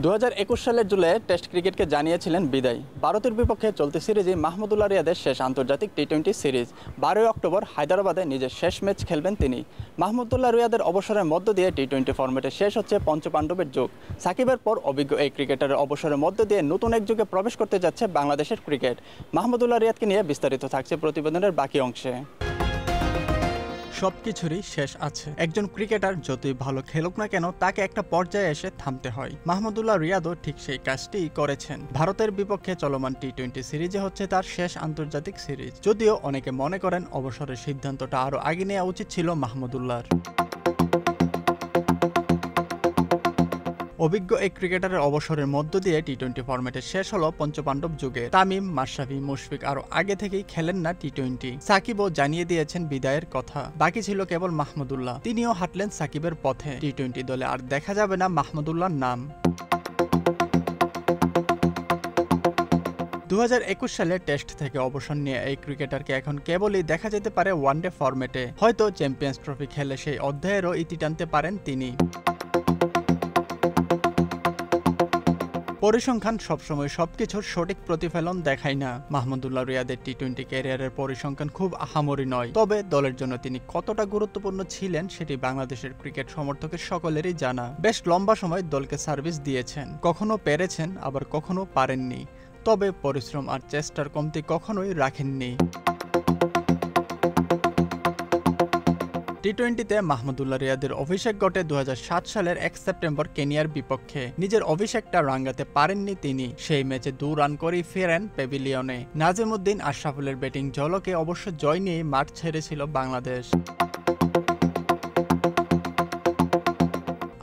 2021 সালের জুলাইয়ে টেস্ট ক্রিকেটকে জানিয়েছিলেন বিদায়। ভারতের বিপক্ষে চলতি সিরিজে মাহমুদুল্লাহ রিয়াদের শেষ আন্তর্জাতিক টি-20 সিরিজ। 12 অক্টোবর হায়দ্রাবাদে নিজের শেষ ম্যাচ খেলবেন তিনি। মাহমুদুল্লাহ রিয়াদের অবসরের মধ্য দিয়ে টি-20 ফরম্যাটে শেষ হচ্ছে পঞ্চপাণ্ডবের যুগ। সাকিবের পর অভিজ্ঞ এই ক্রিকেটারের অবসরের মধ্য দিয়ে নতুন এক যুগে প্রবেশ করতে যাচ্ছে বাংলাদেশের ক্রিকেট। মাহমুদুল্লাহ রিয়াদকে নিয়ে বিস্তারিত থাকছে প্রতিবেদনের বাকি অংশে। সবকিছুরই শেষ আছে। একজন ক্রিকেটার যতই ভালো খেলুক না কেন, তাকে একটা পর্যায়ে এসে থামতে হয়। মাহমুদুল্লাহ রিয়াদও ঠিক সেই কাজটিই করেছেন। ভারতের বিপক্ষে চলমান টি-20 সিরিজে হচ্ছে তার শেষ আন্তর্জাতিক সিরিজ। যদিও অনেকে মনে করেন অবসরের সিদ্ধান্তটা আরও আগে নেওয়া উচিত ছিল মাহমুদুল্লাহর। অভিজ্ঞ এই ক্রিকেটারের অবসরের মধ্য দিয়ে টি-20 ফরম্যাটে শেষ হলো পঞ্চপাণ্ডব যুগে। তামিম, মাশরাফি, মুশফিক আরও আগে থেকেই খেলেন না টি-20। সাকিবও জানিয়ে দিয়েছেন বিদায়ের কথা। বাকি ছিল কেবল মাহমুদুল্লাহ। তিনিও হাঁটলেন সাকিবের পথে। টি-20 দলে আর দেখা যাবে না মাহমুদুল্লাহর নাম। 2021 সালে টেস্ট থেকে অবসর নিয়ে এই ক্রিকেটারকে এখন কেবলই দেখা যেতে পারে ওয়ানডে ফরম্যাটে। হয়তো চ্যাম্পিয়ন্স ট্রফি খেলে সেই অধ্যায়েরও ইতি টানতে পারেন তিনি। পরিসংখ্যান সবসময় সবকিছুর সঠিক প্রতিফলন দেখায় না। মাহমুদুল্লাহ রিয়াদের টি-20 ক্যারিয়ারের পরিসংখ্যান খুব আহামরি নয়। তবে দলের জন্য তিনি কতটা গুরুত্বপূর্ণ ছিলেন সেটি বাংলাদেশের ক্রিকেট সমর্থকের সকলেরই জানা। বেশ লম্বা সময় দলকে সার্ভিস দিয়েছেন। কখনো পেরেছেন, আবার কখনো পারেননি। তবে পরিশ্রম আর চেষ্টার কমতি কখনোই রাখেননি। টি-20তে মাহমুদুল্লাহ রিয়াদের অভিষেক ঘটে 2007 সালের 1 সেপ্টেম্বর কেনিয়ার বিপক্ষে। নিজের অভিষেকটা রাঙ্গাতে পারেননি তিনি। সেই ম্যাচে 2 রান করেই ফেরেন প্যাভিলিয়নে। নাজিমউদ্দিন আশরাফুলের ব্যাটিং ঝলকে অবশ্য জয় নিয়ে মাঠ ছেড়েছিল বাংলাদেশ।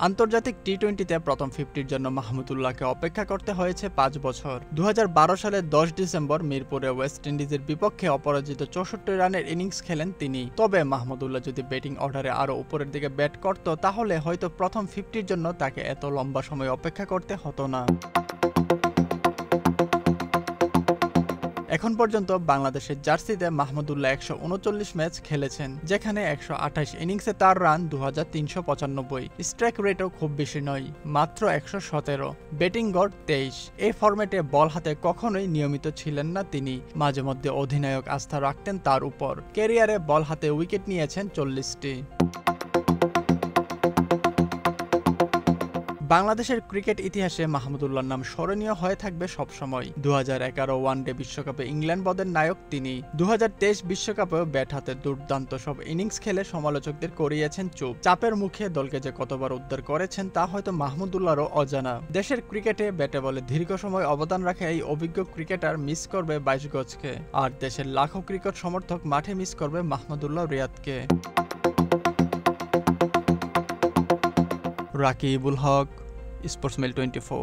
আন্তর্জাতিক টি-20তে প্রথম 50-র জন্য মাহমুদুল্লাহকে অপেক্ষা করতে হয়েছে 5 বছর। 2012 সালের 10 ডিসেম্বর মিরপুরে ওয়েস্ট ইন্ডিজের বিপক্ষে অপরাজিত 64 রানের ইনিংস খেলেন তিনি। তবে মাহমুদুল্লাহ যদি ব্যাটিং অর্ডারে আরও উপরের দিকে ব্যাট করত, তাহলে হয়তো প্রথম 50-র জন্য তাকে এত লম্বা সময় অপেক্ষা করতে হতো না। এখন পর্যন্ত বাংলাদেশের জার্সিতে মাহমুদুল্লাহ 139 ম্যাচ খেলেছেন, যেখানে 128 ইনিংসে তার রান 2395। স্ট্রাইক রেটও খুব বেশি নয়, মাত্র 117। ব্যাটিং গড় 23। এই ফরম্যাটে বল হাতে কখনোই নিয়মিত ছিলেন না তিনি। মাঝে মধ্যে অধিনায়ক আস্থা রাখতেন তার উপর। ক্যারিয়ারে বল হাতে উইকেট নিয়েছেন 40টি। বাংলাদেশের ক্রিকেট ইতিহাসে মাহমুদুল্লাহর নাম স্মরণীয় হয়ে থাকবে সবসময়। 2011 ওয়ানডে বিশ্বকাপে ইংল্যান্ড বদের নায়ক তিনি। 2023 বিশ্বকাপেও ব্যাট হাতে দুর্দান্ত সব ইনিংস খেলে সমালোচকদের করিয়েছেন চুপ। চাপের মুখে দলকে যে কতবার উদ্ধার করেছেন তা হয়তো মাহমুদুল্লাহরও অজানা। দেশের ক্রিকেটে ব্যাটে বলে দীর্ঘ সময় অবদান রাখে এই অভিজ্ঞ ক্রিকেটার মিস করবে 22 গজকে। আর দেশের লাখো ক্রিকেট সমর্থক মাঠে মিস করবে মাহমুদুল্লাহ রিয়াদকে। রাকিবুল হক, স্পোর্টসমেল 24।